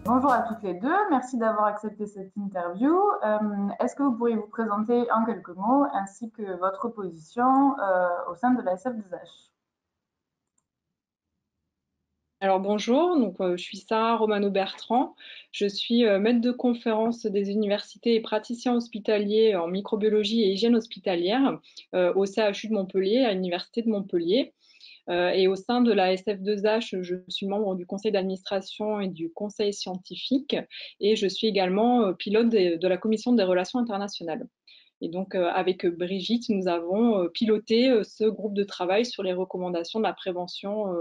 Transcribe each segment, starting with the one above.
Bonjour à toutes les deux, merci d'avoir accepté cette interview. Est-ce que vous pourriez vous présenter en quelques mots ainsi que votre position au sein de la SF2H? Alors bonjour, je suis Sarah Romano-Bertrand, je suis maître de conférence des universités et praticien hospitalier en microbiologie et hygiène hospitalière au CHU de Montpellier, à l'université de Montpellier. Et au sein de la SF2H, je suis membre du conseil d'administration et du conseil scientifique et je suis également pilote de la commission des relations internationales. Et donc, avec Brigitte, nous avons piloté ce groupe de travail sur les recommandations de la prévention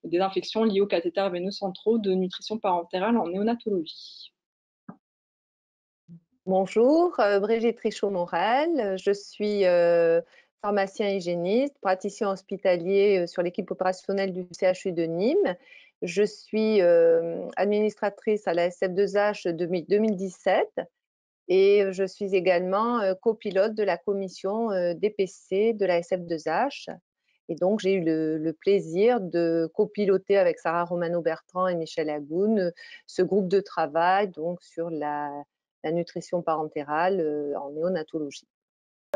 des infections liées aux cathéters veineux centraux de nutrition parentérale en néonatologie. Bonjour, Brigitte Richaud-Morel. Je suis pharmacien hygiéniste, praticien hospitalier sur l'équipe opérationnelle du CHU de Nîmes. Je suis administratrice à la SF2H depuis 2017 et je suis également copilote de la commission DPC de la SF2H. Et donc, j'ai eu le plaisir de copiloter avec Sarah Romano-Bertrand et Michel Agoun ce groupe de travail donc, sur la nutrition parentérale en néonatologie.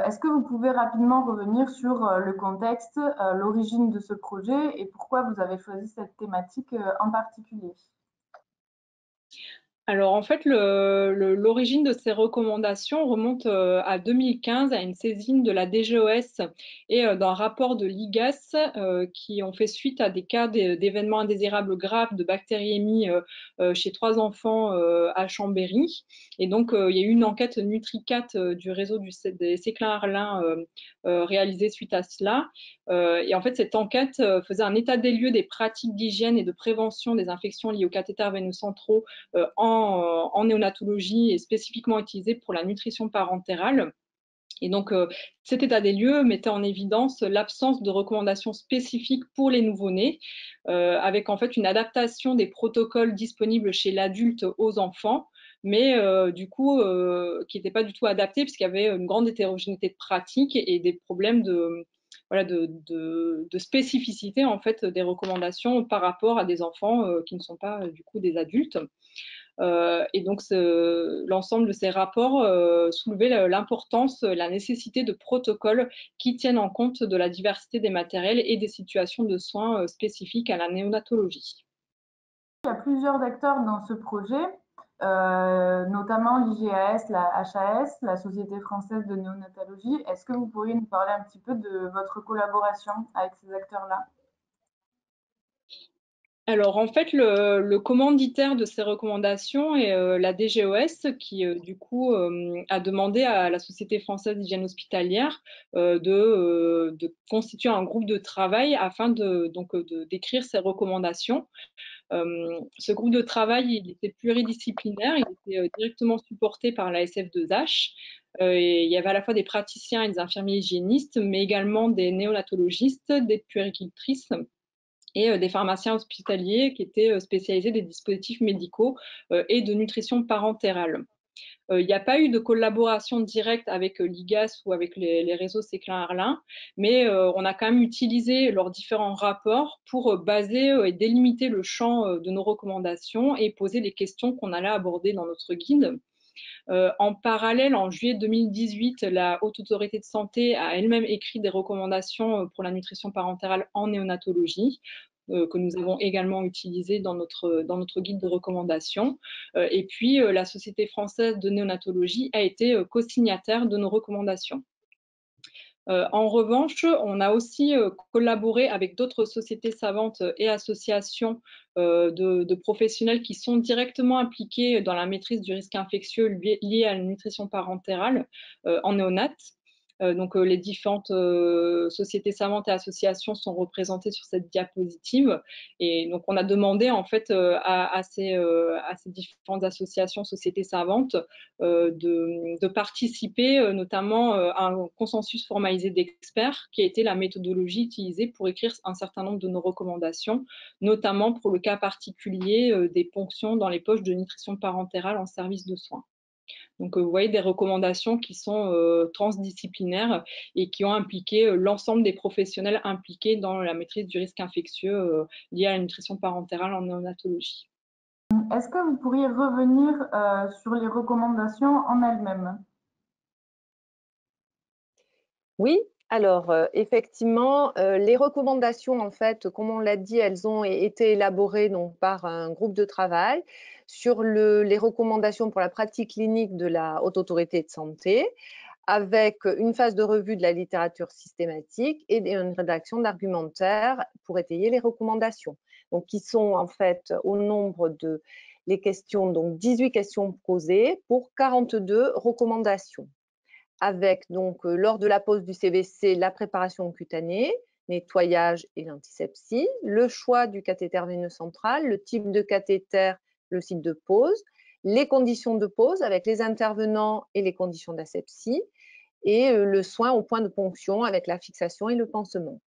Est-ce que vous pouvez rapidement revenir sur le contexte, l'origine de ce projet et pourquoi vous avez choisi cette thématique en particulier? Alors en fait, l'origine de ces recommandations remonte à 2015, à une saisine de la DGOS et d'un rapport de l'IGAS qui ont fait suite à des cas d'événements indésirables graves de bactériémie chez 3 enfants à Chambéry. Et donc, il y a eu une enquête NutriCat du réseau des Séclin-Arlin réalisée suite à cela. Et en fait, cette enquête faisait un état des lieux des pratiques d'hygiène et de prévention des infections liées aux cathéters veineux centraux en néonatologie et spécifiquement utilisé pour la nutrition parentérale. Et donc, cet état des lieux mettait en évidence l'absence de recommandations spécifiques pour les nouveau-nés, avec en fait une adaptation des protocoles disponibles chez l'adulte aux enfants, mais du coup, qui n'étaient pas du tout adaptés puisqu'il y avait une grande hétérogénéité de pratiques et des problèmes voilà, de spécificité en fait des recommandations par rapport à des enfants qui ne sont pas du coup des adultes. Et donc, l'ensemble de ces rapports soulevait l'importance, la nécessité de protocoles qui tiennent en compte de la diversité des matériels et des situations de soins spécifiques à la néonatologie. Il y a plusieurs acteurs dans ce projet, notamment l'IGAS, la HAS, la Société française de néonatologie. Est-ce que vous pourriez nous parler un petit peu de votre collaboration avec ces acteurs-là? Alors en fait, le commanditaire de ces recommandations est la DGOS qui du coup a demandé à la Société française d'hygiène hospitalière de constituer un groupe de travail afin d'écrire ces recommandations. Ce groupe de travail, il était pluridisciplinaire, il était directement supporté par la SF2H. Et il y avait à la fois des praticiens et des infirmiers hygiénistes, mais également des néonatologistes, des puéricultrices et des pharmaciens hospitaliers qui étaient spécialisés des dispositifs médicaux et de nutrition parentérale. Il n'y a pas eu de collaboration directe avec l'IGAS ou avec les réseaux Séclin-Arlin, mais on a quand même utilisé leurs différents rapports pour baser et délimiter le champ de nos recommandations et poser les questions qu'on allait aborder dans notre guide. En parallèle, en juillet 2018, la Haute Autorité de Santé a elle-même écrit des recommandations pour la nutrition parentérale en néonatologie, que nous avons également utilisées dans notre guide de recommandations. Et puis, la Société française de néonatologie a été co-signataire de nos recommandations. En revanche, on a aussi collaboré avec d'autres sociétés savantes et associations de professionnels qui sont directement impliqués dans la maîtrise du risque infectieux lié à la nutrition parentérale en néonat. Donc, les différentes sociétés savantes et associations sont représentées sur cette diapositive. Et donc, on a demandé en fait à ces différentes associations, sociétés savantes, de participer notamment à un consensus formalisé d'experts qui a été la méthodologie utilisée pour écrire un certain nombre de nos recommandations, notamment pour le cas particulier des ponctions dans les poches de nutrition parentérale en service de soins. Donc, vous voyez des recommandations qui sont transdisciplinaires et qui ont impliqué l'ensemble des professionnels impliqués dans la maîtrise du risque infectieux lié à la nutrition parentérale en néonatologie. Est-ce que vous pourriez revenir sur les recommandations en elles-mêmes? Oui, alors effectivement, les recommandations, en fait, comme on l'a dit, elles ont été élaborées donc, par un groupe de travail sur les recommandations pour la pratique clinique de la Haute Autorité de Santé, avec une phase de revue de la littérature systématique et une rédaction d'argumentaire pour étayer les recommandations. Donc, qui sont en fait au nombre de les questions, donc 18 questions posées pour 42 recommandations. Avec donc lors de la pose du CVC, la préparation cutanée, nettoyage et l'antisepsie, le choix du cathéter veineux central, le type de cathéter, le site de pose, les conditions de pose avec les intervenants et les conditions d'asepsie, et le soin au point de ponction avec la fixation et le pansement.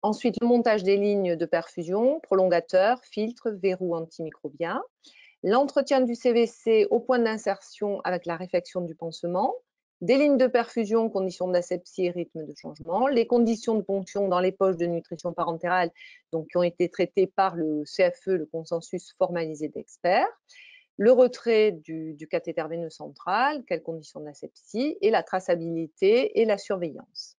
Ensuite, le montage des lignes de perfusion, prolongateurs, filtres, verrous antimicrobiens, l'entretien du CVC au point d'insertion avec la réfection du pansement, des lignes de perfusion, conditions d'asepsie et rythme de changement, les conditions de ponction dans les poches de nutrition parentérale donc, qui ont été traitées par le CFE, le consensus formalisé d'experts, le retrait du cathéter veineux central, quelles conditions d'asepsie, et la traçabilité et la surveillance.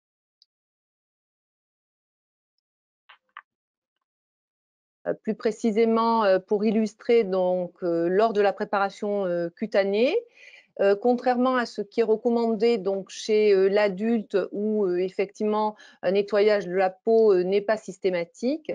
Plus précisément, pour illustrer, donc, lors de la préparation cutanée, contrairement à ce qui est recommandé donc, chez l'adulte où effectivement un nettoyage de la peau n'est pas systématique,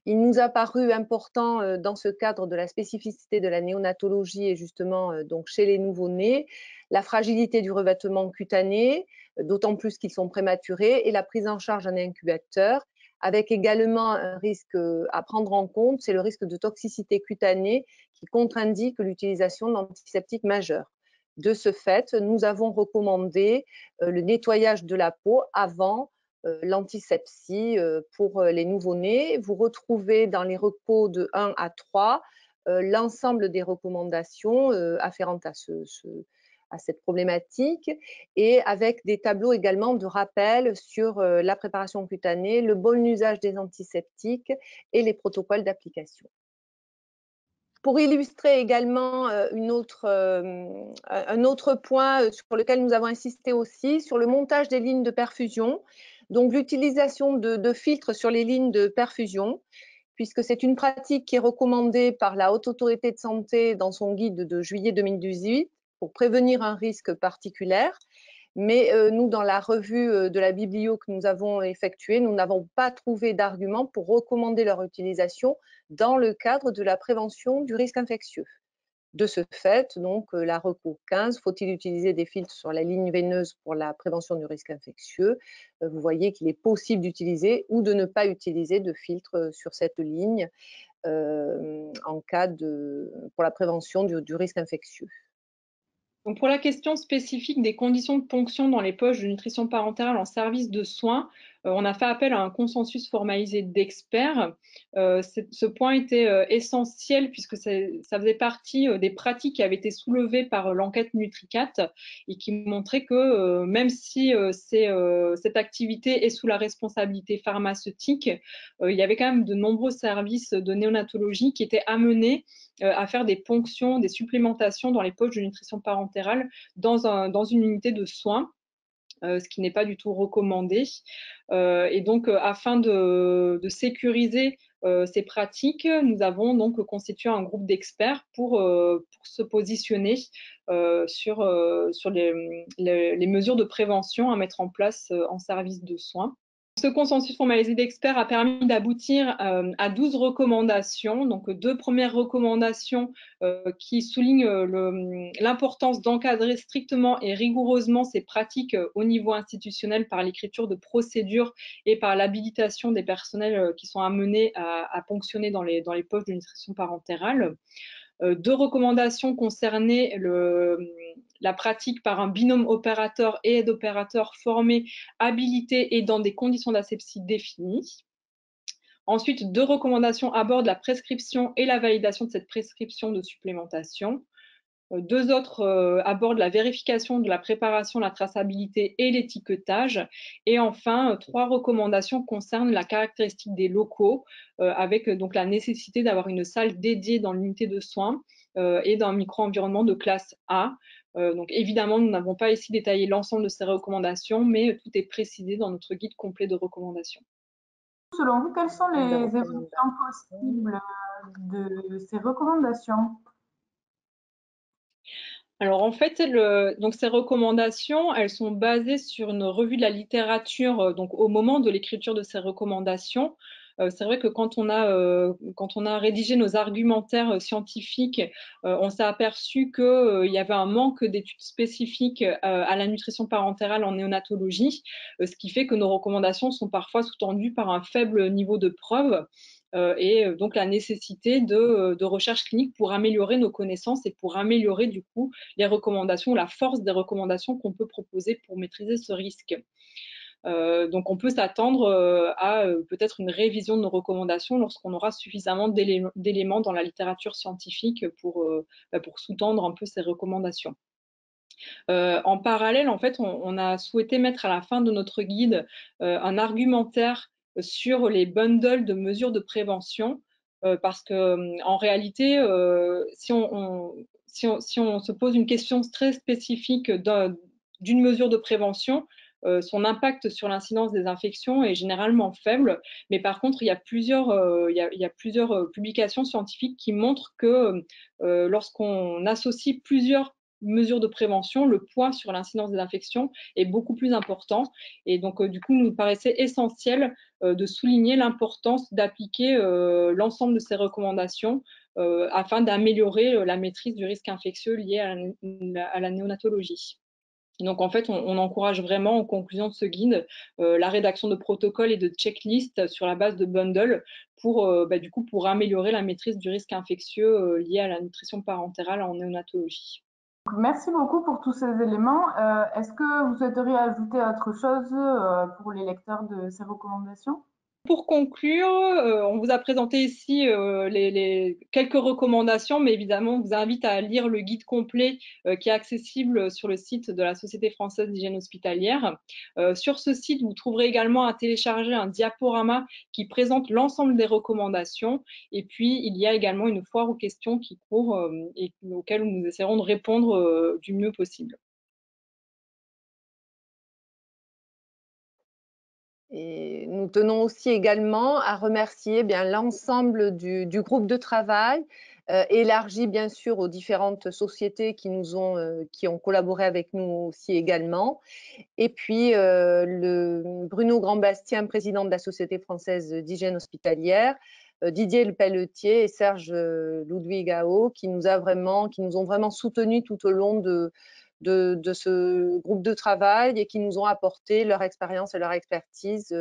il nous a paru important dans ce cadre de la spécificité de la néonatologie et justement donc chez les nouveau-nés, la fragilité du revêtement cutané, d'autant plus qu'ils sont prématurés, et la prise en charge en incubateur, avec également un risque à prendre en compte, c'est le risque de toxicité cutanée qui contre-indique l'utilisation d'antiseptiques majeurs. De ce fait, nous avons recommandé le nettoyage de la peau avant l'antisepsie pour les nouveau-nés. Vous retrouvez dans les recos de 1 à 3 l'ensemble des recommandations afférentes à cette problématique, et avec des tableaux également de rappel sur la préparation cutanée, le bon usage des antiseptiques et les protocoles d'application. Pour illustrer également un autre point sur lequel nous avons insisté aussi, sur le montage des lignes de perfusion, donc l'utilisation de filtres sur les lignes de perfusion, puisque c'est une pratique qui est recommandée par la Haute Autorité de Santé dans son guide de juillet 2018 pour prévenir un risque particulier. Mais nous, dans la revue de la biblio que nous avons effectuée, nous n'avons pas trouvé d'argument pour recommander leur utilisation dans le cadre de la prévention du risque infectieux. De ce fait, donc, la reco 15, faut-il utiliser des filtres sur la ligne veineuse pour la prévention du risque infectieux? Vous voyez qu'il est possible d'utiliser ou de ne pas utiliser de filtre sur cette ligne en cas pour la prévention du risque infectieux. Donc pour la question spécifique des conditions de ponction dans les poches de nutrition parentale en service de soins, on a fait appel à un consensus formalisé d'experts. Ce point était essentiel puisque ça faisait partie des pratiques qui avaient été soulevées par l'enquête Nutricat et qui montraient que même si cette activité est sous la responsabilité pharmaceutique, il y avait quand même de nombreux services de néonatologie qui étaient amenés à faire des ponctions, des supplémentations dans les poches de nutrition parentale dans une unité de soins. Ce qui n'est pas du tout recommandé. Et donc, afin de sécuriser ces pratiques, nous avons donc constitué un groupe d'experts pour se positionner sur les mesures de prévention à mettre en place en service de soins. Ce consensus formalisé d'experts a permis d'aboutir à 12 recommandations. Donc, 2 premières recommandations qui soulignent l'importance d'encadrer strictement et rigoureusement ces pratiques au niveau institutionnel par l'écriture de procédures et par l'habilitation des personnels qui sont amenés à ponctionner dans les poches de nutrition parentale. 2 recommandations concernaient la pratique par un binôme opérateur et aide-opérateur formé, habilité et dans des conditions d'asepsie définies. Ensuite, 2 recommandations abordent la prescription et la validation de cette prescription de supplémentation. 2 autres abordent la vérification de la préparation, la traçabilité et l'étiquetage. Et enfin, 3 recommandations concernent la caractéristique des locaux, avec donc la nécessité d'avoir une salle dédiée dans l'unité de soins et d'un micro-environnement de classe A. Donc évidemment, nous n'avons pas ici détaillé l'ensemble de ces recommandations, mais tout est précisé dans notre guide complet de recommandations. Selon vous, quelles sont les évolutions possibles de ces recommandations? Alors en fait, donc ces recommandations, elles sont basées sur une revue de la littérature. Donc au moment de l'écriture de ces recommandations, c'est vrai que quand on a rédigé nos argumentaires scientifiques, on s'est aperçu qu'il y avait un manque d'études spécifiques à la nutrition parentale en néonatologie, ce qui fait que nos recommandations sont parfois sous-tendues par un faible niveau de preuve. Et donc la nécessité de recherche clinique pour améliorer nos connaissances et pour améliorer du coup les recommandations, la force des recommandations qu'on peut proposer pour maîtriser ce risque. Donc on peut s'attendre à peut-être une révision de nos recommandations lorsqu'on aura suffisamment d'éléments dans la littérature scientifique pour sous-tendre un peu ces recommandations. En parallèle, en fait, on a souhaité mettre à la fin de notre guide un argumentaire sur les bundles de mesures de prévention, parce que en réalité, si on se pose une question très spécifique d'une mesure de prévention, son impact sur l'incidence des infections est généralement faible. Mais par contre, il y a plusieurs publications scientifiques qui montrent que lorsqu'on associe plusieurs mesures de prévention, le poids sur l'incidence des infections est beaucoup plus important. Et donc, du coup, il nous paraissait essentiel de souligner l'importance d'appliquer l'ensemble de ces recommandations afin d'améliorer la maîtrise du risque infectieux lié à la néonatologie. Donc, en fait, on encourage vraiment, en conclusion de ce guide, la rédaction de protocoles et de checklists sur la base de bundles du coup, pour améliorer la maîtrise du risque infectieux lié à la nutrition parentale en néonatologie. Merci beaucoup pour tous ces éléments. Est-ce que vous souhaiteriez ajouter autre chose pour les lecteurs de ces recommandations? Pour conclure, on vous a présenté ici les quelques recommandations, mais évidemment, on vous invite à lire le guide complet qui est accessible sur le site de la Société française d'hygiène hospitalière. Sur ce site, vous trouverez également à télécharger un diaporama qui présente l'ensemble des recommandations. Et puis, il y a également une foire aux questions qui court et auxquelles nous essaierons de répondre du mieux possible. Et nous tenons aussi également à remercier l'ensemble du groupe de travail, élargi bien sûr aux différentes sociétés qui ont collaboré avec nous aussi également. Et puis le Bruno Grandbastien, président de la Société française d'hygiène hospitalière, Didier Lepelletier et Serge Ludwig-Ao qui nous ont vraiment soutenus tout au long de ce groupe de travail et qui nous ont apporté leur expérience et leur expertise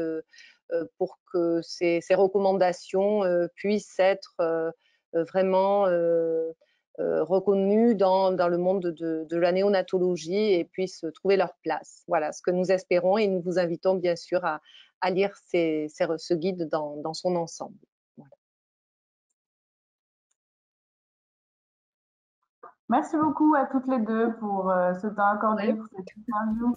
pour que ces recommandations puissent être vraiment reconnues dans le monde de la néonatologie et puissent trouver leur place. Voilà ce que nous espérons et nous vous invitons bien sûr à lire ce guide dans son ensemble. Voilà. Merci beaucoup à toutes les deux pour ce temps accordé pour cette interview.